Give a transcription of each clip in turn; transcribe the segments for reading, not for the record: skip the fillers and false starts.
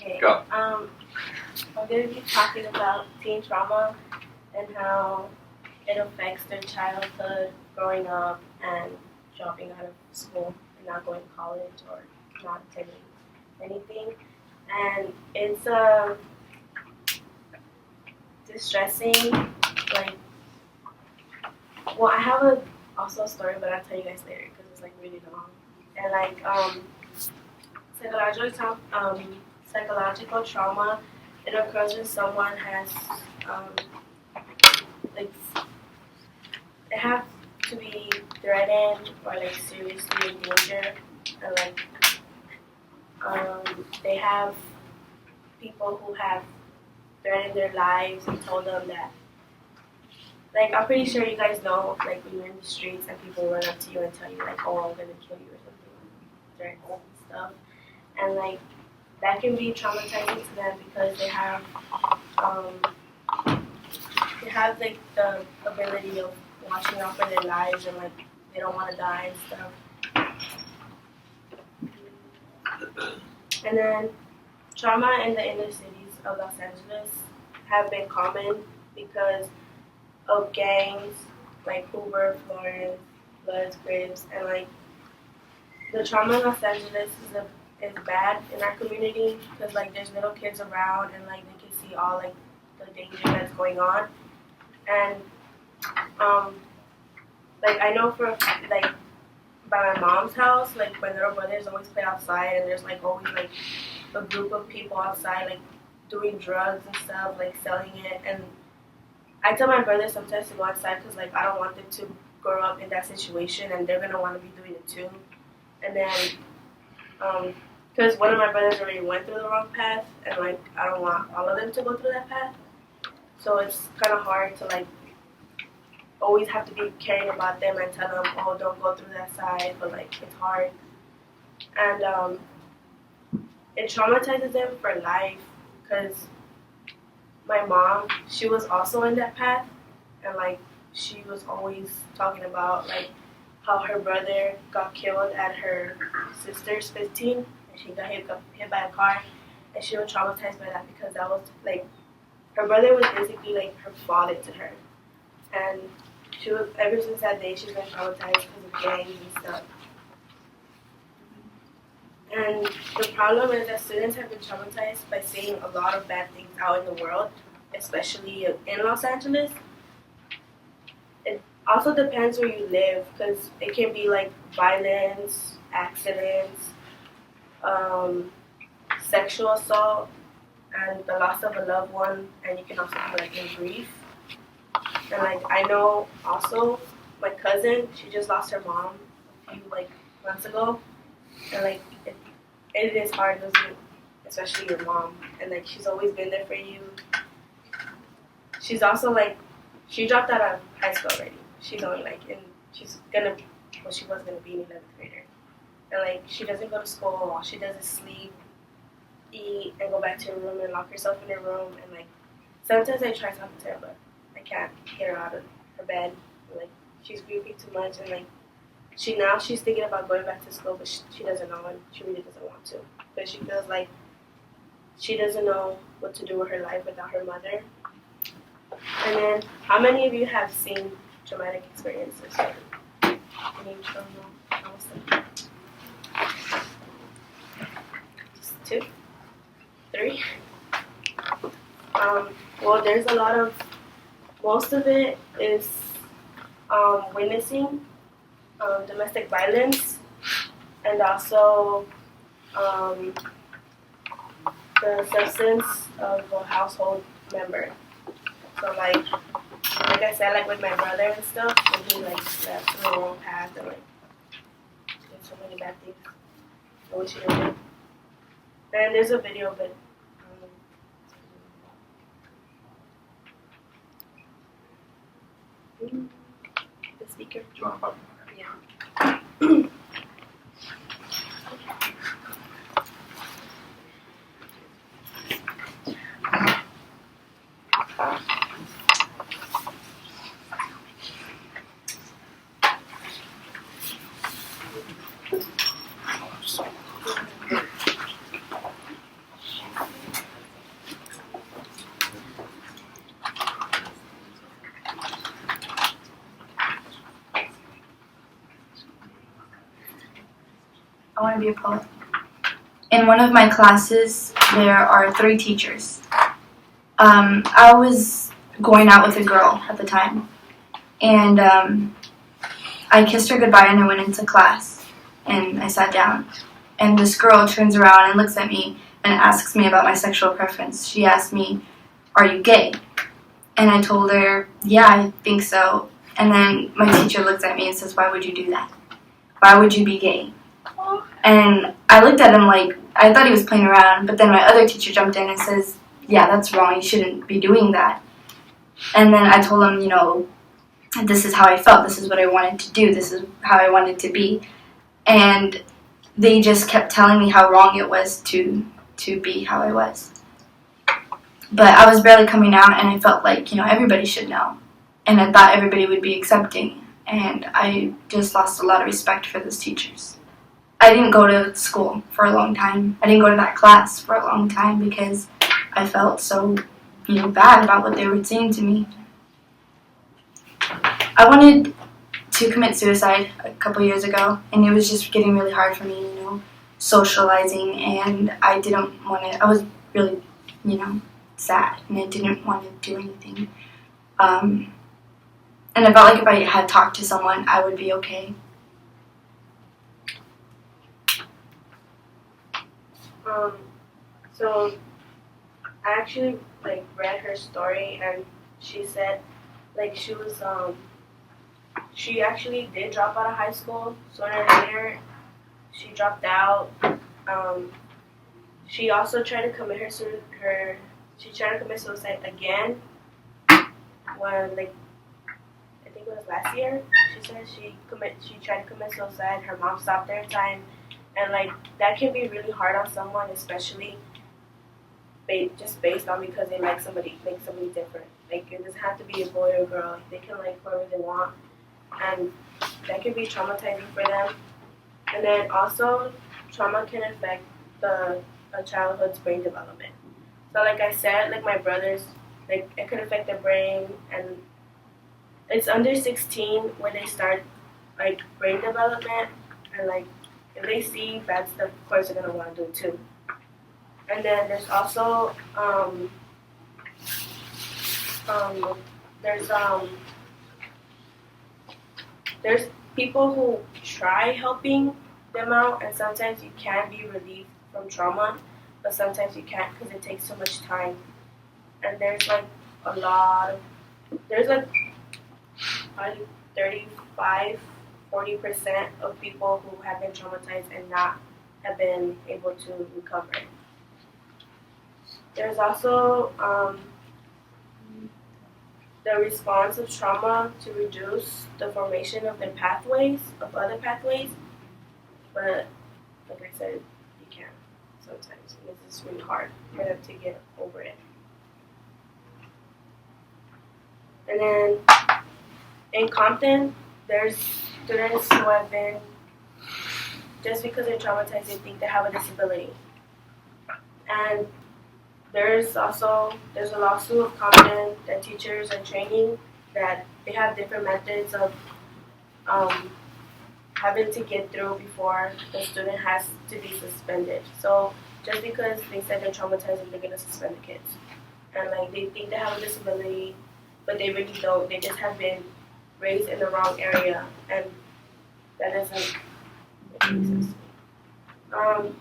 Okay. Go. I'm going to be talking about teen trauma and how it affects their childhood, growing up, and dropping out of school and not going to college or not attending anything. And it's distressing. Like, well, I have also a story, but I'll tell you guys later because it's like really long. And like psychological trauma, it occurs when someone has like they have to be threatened or like seriously in danger, and like they have people who have threatened their lives and told them that, like, I'm pretty sure you guys know, like, when you're in the streets and people run up to you and tell you, like, oh, I'm gonna kill you or something, threats and stuff, and like that can be traumatizing to them because they have like the ability of watching out for their lives and like they don't want to die and stuff. And then trauma in the inner cities of Los Angeles have been common because of gangs like Hoover, Florence, Bloods, Crips, and like the trauma in Los Angeles is bad in our community because like there's little kids around and like they can see all like the danger that's going on, and like I know for like by my mom's house, like my little brothers always play outside and there's like always like a group of people outside like doing drugs and stuff, like selling it, and I tell my brothers sometimes to go outside because like I don't want them to grow up in that situation and they're gonna want to be doing it too. And then because one of my brothers already went through the wrong path and like I don't want all of them to go through that path, so it's kind of hard to like always have to be caring about them and tell them, oh, don't go through that side, but like it's hard, and it traumatizes them for life because my mom, she was also in that path, and like she was always talking about like how her brother got killed at her sister's 15, and she got hit by a car, and she was traumatized by that because that was like her brother was basically like her father to her, and she was ever since that day she's been traumatized because of gangs and stuff. And the problem is that students have been traumatized by seeing a lot of bad things out in the world, especially in Los Angeles. It also depends where you live, because it can be like violence, accidents, sexual assault, and the loss of a loved one, and you can also be like in grief. And like I know also my cousin, she just lost her mom a few like months ago, and like it is hard losing, especially your mom, and like she's always been there for you. She's also like she dropped out of high school already. She's only like she was gonna be an 11th grader, and like she doesn't go to school. All she does is sleep, eat, and go back to her room and lock herself in her room. And like sometimes I try talking to her, but I can't get her out of her bed. And, like she's grieving too much, and like she's thinking about going back to school, but she doesn't know, and she really doesn't want to, because she feels like she doesn't know what to do with her life without her mother. And then, how many of you have seen traumatic experiences? Any trauma? Just 2, 3. Well, there's a lot of. Most of it is witnessing domestic violence, and also the substance of a household member. So like I said, like with my brother and stuff, when he like left the wrong path and like did so many bad things, I wish he didn't do. And there's a video of it. The speaker. Do you want to pop it? Yeah. to be a poet. In one of my classes, there are 3 teachers. I was going out with a girl at the time, and I kissed her goodbye and I went into class, and I sat down. And this girl turns around and looks at me and asks me about my sexual preference. She asked me, "Are you gay?" And I told her, "Yeah, I think so." And then my teacher looks at me and says, "Why would you do that? Why would you be gay?" And I looked at him like, I thought he was playing around, but then my other teacher jumped in and says, "Yeah, that's wrong, you shouldn't be doing that." And then I told him, this is how I felt, this is what I wanted to do, this is how I wanted to be. And they just kept telling me how wrong it was to be how I was. But I was barely coming out, and I felt like, everybody should know. And I thought everybody would be accepting, and I just lost a lot of respect for those teachers. I didn't go to school for a long time. I didn't go to that class for a long time because I felt so, bad about what they were saying to me. I wanted to commit suicide a couple years ago, and it was just getting really hard for me, socializing, and I didn't want to, I was really, sad, and I didn't want to do anything. And I felt like if I had talked to someone, I would be okay. So I actually read her story, and she said she actually did drop out of high school. Sooner or later, she dropped out. She also tried to commit suicide again when I think it was last year. She said she tried to commit suicide. Her mom stopped her in time. And that can be really hard on someone, especially just based on because they like somebody different. It doesn't have to be a boy or a girl. They can like whoever they want, and that can be traumatizing for them. And then also, trauma can affect a childhood's brain development. So like I said, my brothers, it could affect their brain, and it's under 16 when they start brain development, and if they see bad stuff, of course they're gonna want to do it too. And then there's also there's people who try helping them out, and sometimes you can be relieved from trauma, but sometimes you can't because it takes so much time. And there's probably 35-40% of people who have been traumatized and not have been able to recover. There's also the response of trauma to reduce the formation of other pathways, but like I said, you can't sometimes. It's just really hard for them to get over it. And then in Compton, there's students who have been, just because they're traumatized, they think they have a disability. And there's a lawsuit of Compton that teachers are training that they have different methods of having to get through before the student has to be suspended. So just because they said they're traumatized, they're going to suspend the kids. And they think they have a disability, but they really don't. They just have been raised in the wrong area, and that doesn't make any sense to me.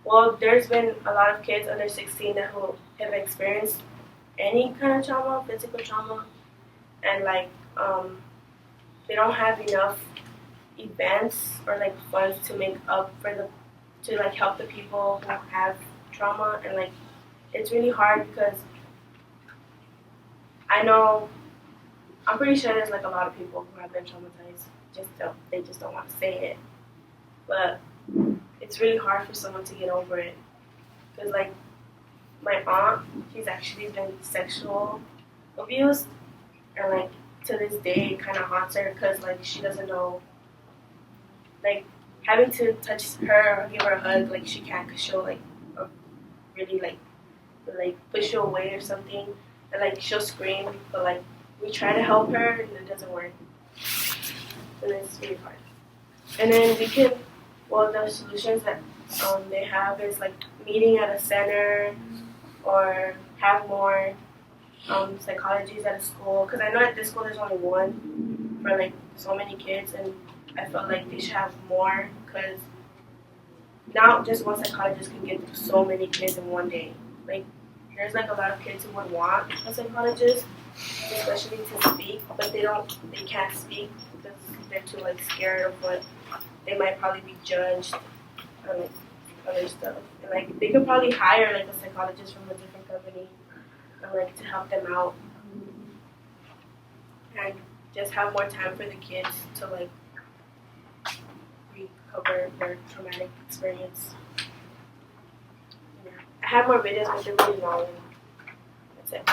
Well, there's been a lot of kids under 16 who have experienced any kind of trauma, physical trauma, and they don't have enough events or funds to make up to help the people who have trauma, and it's really hard because I'm pretty sure there's a lot of people who have been traumatized. They just don't want to say it. But it's really hard for someone to get over it. Because my aunt, she's actually been sexual abused, and to this day it kind of haunts her because she doesn't know. Having to touch her or give her a hug, she can't because she'll really push you away or something, and she'll scream, but we try to help her and it doesn't work. And it's really hard. And then Well, the solutions that they have is like meeting at a center or have more psychologies at a school. Because I know at this school there's only one for like so many kids, and I felt like they should have more because now just one psychologist can get through so many kids in one day. Like there's like a lot of kids who would want a psychologist, especially to speak, but they can't speak because they're too like scared of what they might probably be judged and like other stuff. And like they could probably hire like a psychologist from a different company and like to help them out and just have more time for the kids to like recover their traumatic experience. Yeah. I have more videos, but they're really long. That's it.